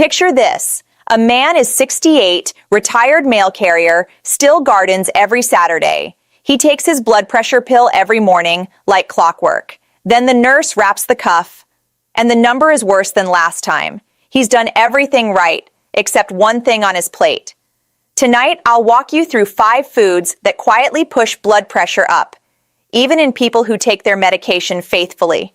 Picture this. A man is 68, retired mail carrier, still gardens every Saturday. He takes his blood pressure pill every morning, like clockwork. Then the nurse wraps the cuff, and the number is worse than last time. He's done everything right, except one thing on his plate. Tonight, I'll walk you through 5 foods that quietly push blood pressure up, even in people who take their medication faithfully.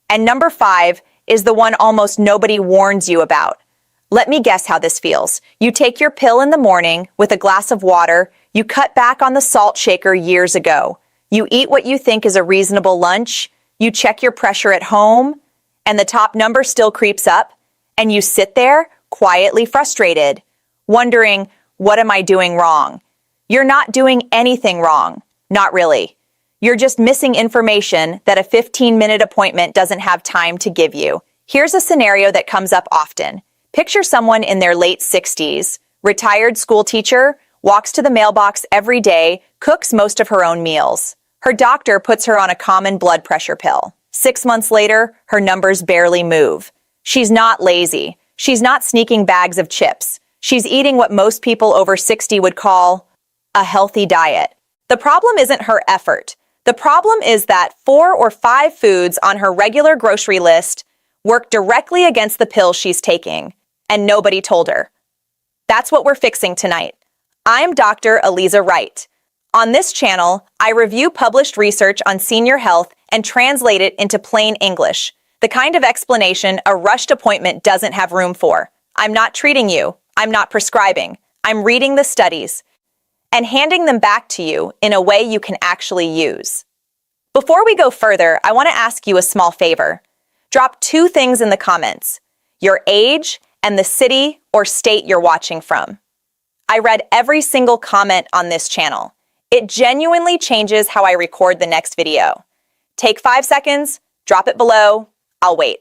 And number 5 is the one almost nobody warns you about. Let me guess how this feels. You take your pill in the morning with a glass of water. You cut back on the salt shaker years ago. You eat what you think is a reasonable lunch. You check your pressure at home, and the top number still creeps up. And you sit there, quietly frustrated, wondering, what am I doing wrong? You're not doing anything wrong. Not really. You're just missing information that a 15-minute appointment doesn't have time to give you. Here's a scenario that comes up often. Picture someone in their late 60s, retired school teacher, walks to the mailbox every day, cooks most of her own meals. Her doctor puts her on a common blood pressure pill. 6 months later, her numbers barely move. She's not lazy. She's not sneaking bags of chips. She's eating what most people over 60 would call a healthy diet. The problem isn't her effort. The problem is that 4 or 5 foods on her regular grocery list work directly against the pill she's taking, and nobody told her. That's what we're fixing tonight. I'm Dr. Eliza Wright. On this channel, I review published research on senior health and translate it into plain English, the kind of explanation a rushed appointment doesn't have room for. I'm not treating you. I'm not prescribing. I'm reading the studies and handing them back to you in a way you can actually use. Before we go further, I want to ask you a small favor. Drop 2 things in the comments: your age and the city or state you're watching from. I read every single comment on this channel. It genuinely changes how I record the next video. Take 5 seconds, drop it below. I'll wait.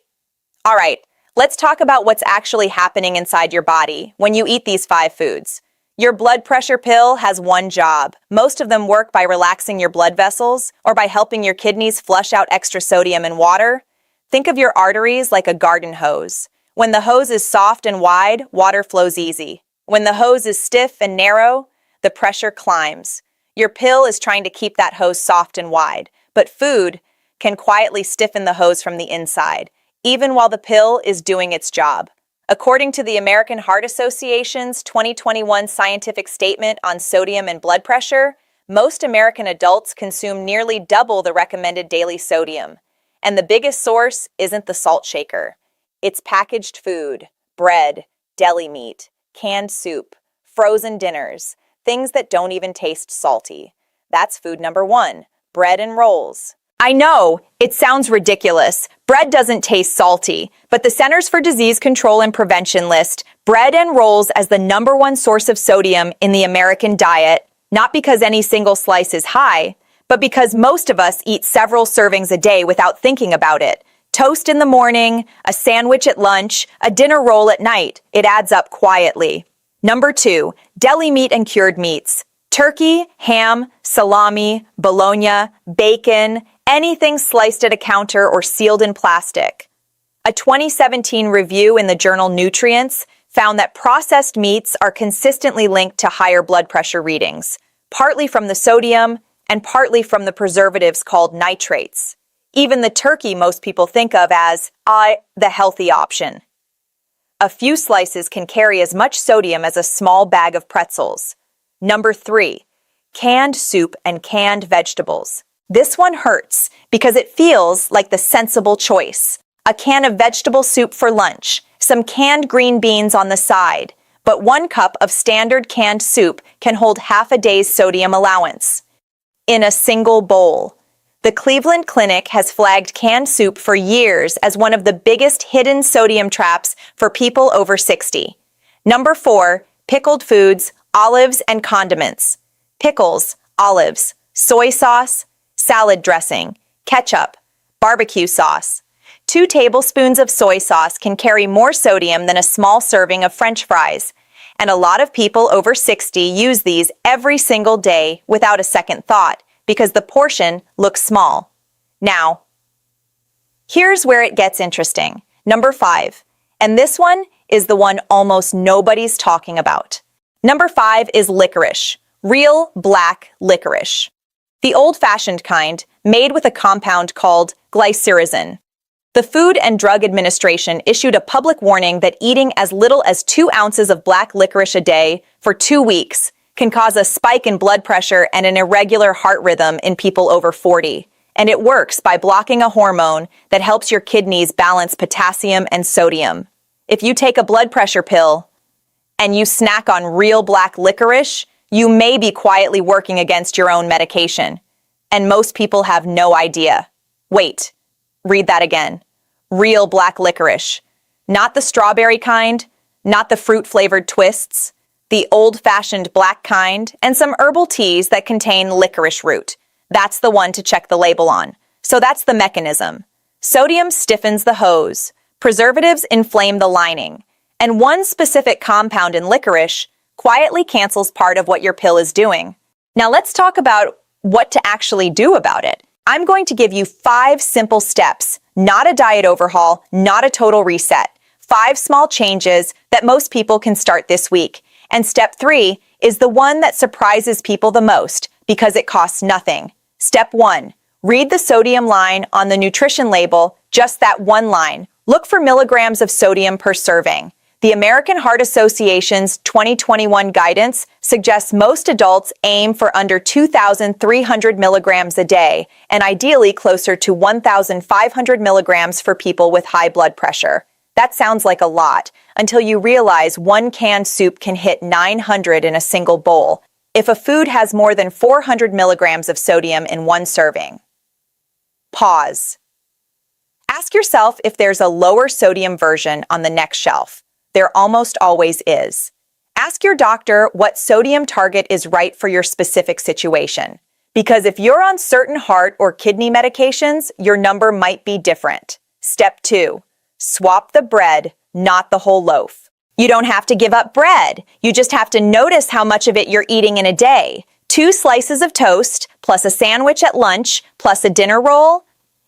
All right, let's talk about what's actually happening inside your body when you eat these 5 foods. Your blood pressure pill has one job. Most of them work by relaxing your blood vessels or by helping your kidneys flush out extra sodium and water. Think of your arteries like a garden hose. When the hose is soft and wide, water flows easy. When the hose is stiff and narrow, the pressure climbs. Your pill is trying to keep that hose soft and wide, but food can quietly stiffen the hose from the inside, even while the pill is doing its job. According to the American Heart Association's 2021 scientific statement on sodium and blood pressure, most American adults consume nearly double the recommended daily sodium. And the biggest source isn't the salt shaker. It's packaged food, bread, deli meat, canned soup, frozen dinners, things that don't even taste salty. That's food number 1, bread and rolls. I know, it sounds ridiculous. Bread doesn't taste salty, but the Centers for Disease Control and Prevention list bread and rolls as the number 1 source of sodium in the American diet, not because any single slice is high, but because most of us eat several servings a day without thinking about it. Toast in the morning, a sandwich at lunch, a dinner roll at night. It adds up quietly. Number 2, deli meat and cured meats. Turkey, ham, salami, bologna, bacon, anything sliced at a counter or sealed in plastic. A 2017 review in the journal Nutrients found that processed meats are consistently linked to higher blood pressure readings, partly from the sodium and partly from the preservatives called nitrates. Even the turkey most people think of as the healthy option. A few slices can carry as much sodium as a small bag of pretzels. Number 3, canned soup and canned vegetables. This one hurts because it feels like the sensible choice. A can of vegetable soup for lunch, some canned green beans on the side, but 1 cup of standard canned soup can hold half a day's sodium allowance in a single bowl. The Cleveland Clinic has flagged canned soup for years as one of the biggest hidden sodium traps for people over 60. Number 4, pickled foods, olives, and condiments. Pickles, olives, soy sauce, salad dressing, ketchup, barbecue sauce. 2 tablespoons of soy sauce can carry more sodium than a small serving of French fries, and a lot of people over 60 use these every single day without a second thought because the portion looks small. Now, here's where it gets interesting. Number 5, and this one is the one almost nobody's talking about. Number 5 is licorice, real black licorice. The old-fashioned kind, made with a compound called glycyrrhizin. The Food and Drug Administration issued a public warning that eating as little as 2 ounces of black licorice a day for 2 weeks can cause a spike in blood pressure and an irregular heart rhythm in people over 40. And it works by blocking a hormone that helps your kidneys balance potassium and sodium. If you take a blood pressure pill and you snack on real black licorice, you may be quietly working against your own medication. And most people have no idea. Wait, read that again. Real black licorice. Not the strawberry kind, not the fruit-flavored twists, the old-fashioned black kind, and some herbal teas that contain licorice root. That's the one to check the label on. So that's the mechanism. Sodium stiffens the hose. Preservatives inflame the lining. And one specific compound in licorice quietly cancels part of what your pill is doing. Now let's talk about what to actually do about it. I'm going to give you 5 simple steps, not a diet overhaul, not a total reset. 5 small changes that most people can start this week. And step 3 is the one that surprises people the most because it costs nothing. Step 1, read the sodium line on the nutrition label, just that one line. Look for milligrams of sodium per serving. The American Heart Association's 2021 guidance suggests most adults aim for under 2,300 milligrams a day, and ideally closer to 1,500 milligrams for people with high blood pressure. That sounds like a lot, until you realize one canned soup can hit 900 in a single bowl, if a food has more than 400 milligrams of sodium in one serving. Pause. Ask yourself if there's a lower sodium version on the next shelf. There almost always is. Ask your doctor what sodium target is right for your specific situation. Because if you're on certain heart or kidney medications, your number might be different. Step 2, swap the bread, not the whole loaf. You don't have to give up bread. You just have to notice how much of it you're eating in a day. 2 slices of toast, plus a sandwich at lunch, plus a dinner roll,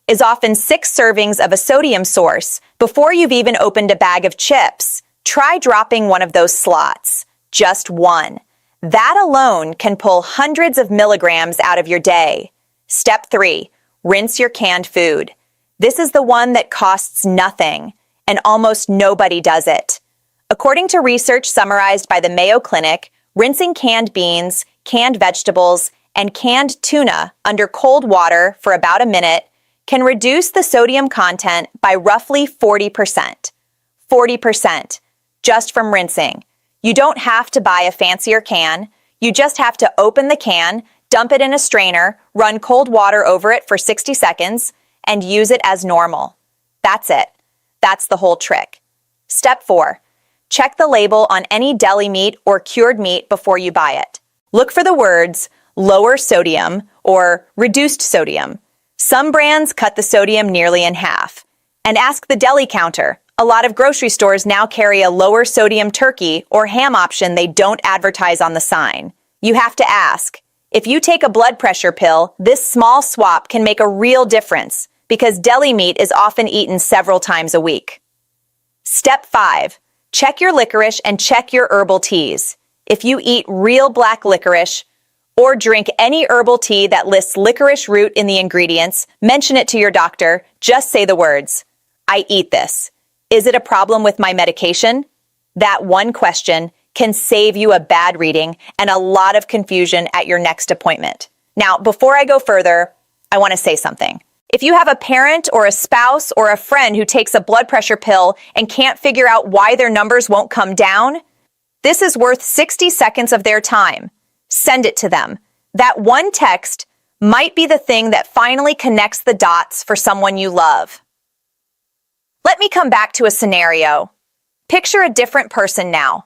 is often 6 servings of a sodium source before you've even opened a bag of chips. Try dropping one of those slots. Just one. That alone can pull hundreds of milligrams out of your day. Step 3, rinse your canned food. This is the one that costs nothing, and almost nobody does it. According to research summarized by the Mayo Clinic, rinsing canned beans, canned vegetables, and canned tuna under cold water for about a minute can reduce the sodium content by roughly 40%. 40%, just from rinsing. You don't have to buy a fancier can. You just have to open the can, dump it in a strainer, run cold water over it for 60 seconds, and use it as normal. That's it. That's the whole trick. Step 4, check the label on any deli meat or cured meat before you buy it. Look for the words lower sodium or reduced sodium. Some brands cut the sodium nearly in half. And ask the deli counter. A lot of grocery stores now carry a lower sodium turkey or ham option they don't advertise on the sign. You have to ask. If you take a blood pressure pill, this small swap can make a real difference because deli meat is often eaten several times a week. Step 5, check your licorice and check your herbal teas. If you eat real black licorice, or drink any herbal tea that lists licorice root in the ingredients, mention it to your doctor, just say the words, I eat this. Is it a problem with my medication? That one question can save you a bad reading and a lot of confusion at your next appointment. Now, before I go further, I want to say something. If you have a parent or a spouse or a friend who takes a blood pressure pill and can't figure out why their numbers won't come down, this is worth 60 seconds of their time. Send it to them. That one text might be the thing that finally connects the dots for someone you love. Let me come back to a scenario. Picture a different person now.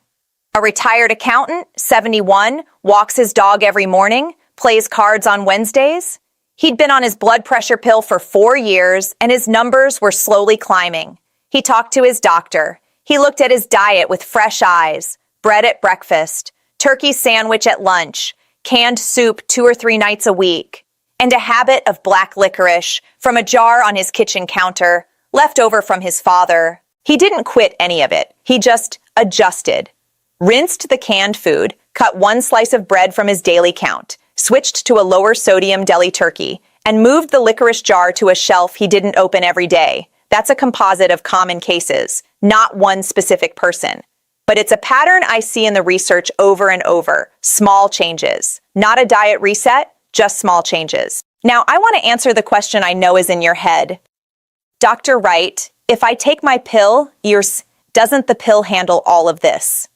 A retired accountant, 71, walks his dog every morning, plays cards on Wednesdays. He'd been on his blood pressure pill for 4 years, and his numbers were slowly climbing. He talked to his doctor. He looked at his diet with fresh eyes, bread at breakfast, turkey sandwich at lunch, canned soup 2 or 3 nights a week, and a habit of black licorice from a jar on his kitchen counter, left over from his father. He didn't quit any of it. He just adjusted. Rinsed the canned food, cut one slice of bread from his daily count, switched to a lower sodium deli turkey, and moved the licorice jar to a shelf he didn't open every day. That's a composite of common cases, not one specific person. But it's a pattern I see in the research over and over. Small changes. Not a diet reset, just small changes. Now, I want to answer the question I know is in your head. Dr. Wright, if I take my pill, doesn't the pill handle all of this?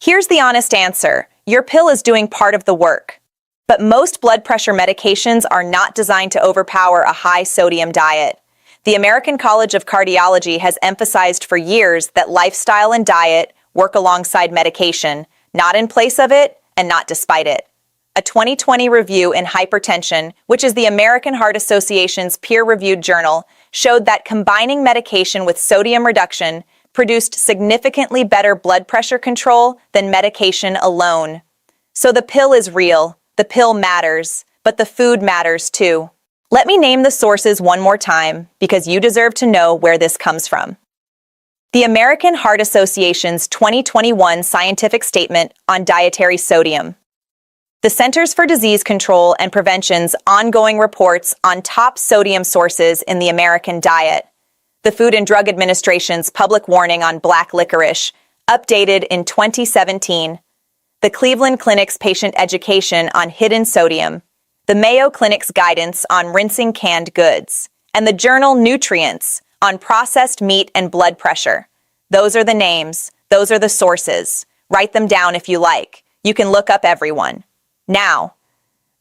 Here's the honest answer. Your pill is doing part of the work. But most blood pressure medications are not designed to overpower a high-sodium diet. The American College of Cardiology has emphasized for years that lifestyle and diet work alongside medication, not in place of it and not despite it. A 2020 review in Hypertension, which is the American Heart Association's peer-reviewed journal, showed that combining medication with sodium reduction produced significantly better blood pressure control than medication alone. So the pill is real, the pill matters, but the food matters too. Let me name the sources one more time, because you deserve to know where this comes from. The American Heart Association's 2021 scientific statement on dietary sodium. The Centers for Disease Control and Prevention's ongoing reports on top sodium sources in the American diet. The Food and Drug Administration's public warning on black licorice, updated in 2017. The Cleveland Clinic's patient education on hidden sodium. The Mayo Clinic's guidance on rinsing canned goods, and the journal Nutrients on processed meat and blood pressure. Those are the names. Those are the sources. Write them down if you like. You can look up everyone. Now,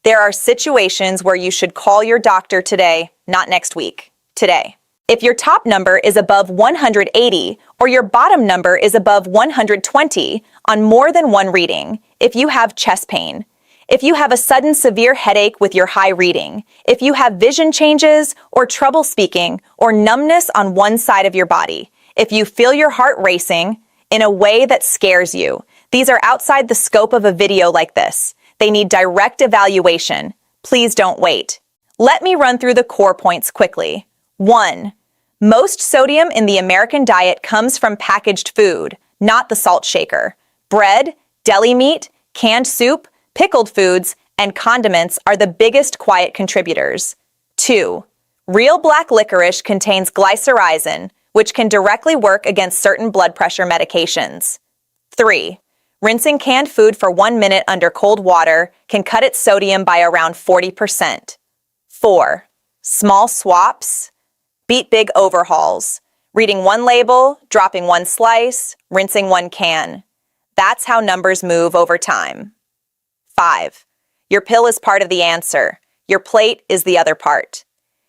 there are situations where you should call your doctor today, not next week. Today. If your top number is above 180 or your bottom number is above 120 on more than one reading, if you have chest pain, if you have a sudden severe headache with your high reading, if you have vision changes or trouble speaking or numbness on one side of your body, if you feel your heart racing in a way that scares you, these are outside the scope of a video like this. They need direct evaluation. Please don't wait. Let me run through the core points quickly. 1. Most sodium in the American diet comes from packaged food, not the salt shaker. Bread, deli meat, canned soup, pickled foods, and condiments are the biggest quiet contributors. 2. Real black licorice contains glycyrrhizin, which can directly work against certain blood pressure medications. 3. Rinsing canned food for 1 minute under cold water can cut its sodium by around 40%. 4. Small swaps beat big overhauls. Reading one label, dropping one slice, rinsing one can. That's how numbers move over time. 5. Your pill is part of the answer. Your plate is the other part.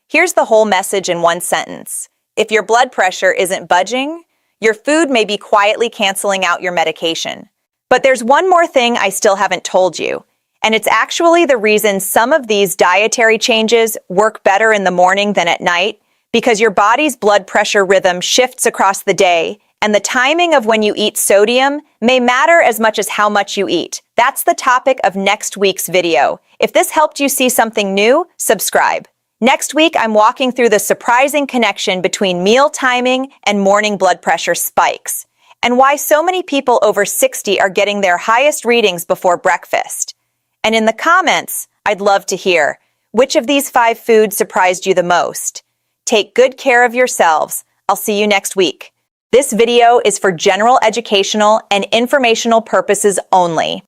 Here's the whole message in one sentence. If your blood pressure isn't budging, your food may be quietly canceling out your medication. But there's one more thing I still haven't told you, and it's actually the reason some of these dietary changes work better in the morning than at night, because your body's blood pressure rhythm shifts across the day, and the timing of when you eat sodium may matter as much as how much you eat. That's the topic of next week's video. If this helped you see something new, subscribe. Next week, I'm walking through the surprising connection between meal timing and morning blood pressure spikes, and why so many people over 60 are getting their highest readings before breakfast. And in the comments, I'd love to hear, which of these 5 foods surprised you the most? Take good care of yourselves. I'll see you next week. This video is for general educational and informational purposes only.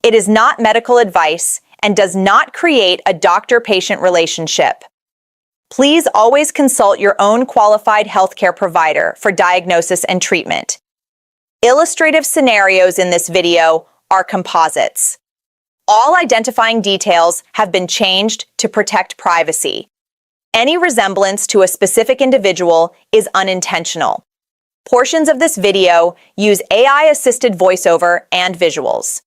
It is not medical advice and does not create a doctor-patient relationship. Please always consult your own qualified healthcare provider for diagnosis and treatment. Illustrative scenarios in this video are composites. All identifying details have been changed to protect privacy. Any resemblance to a specific individual is unintentional. Portions of this video use AI-assisted voiceover and visuals.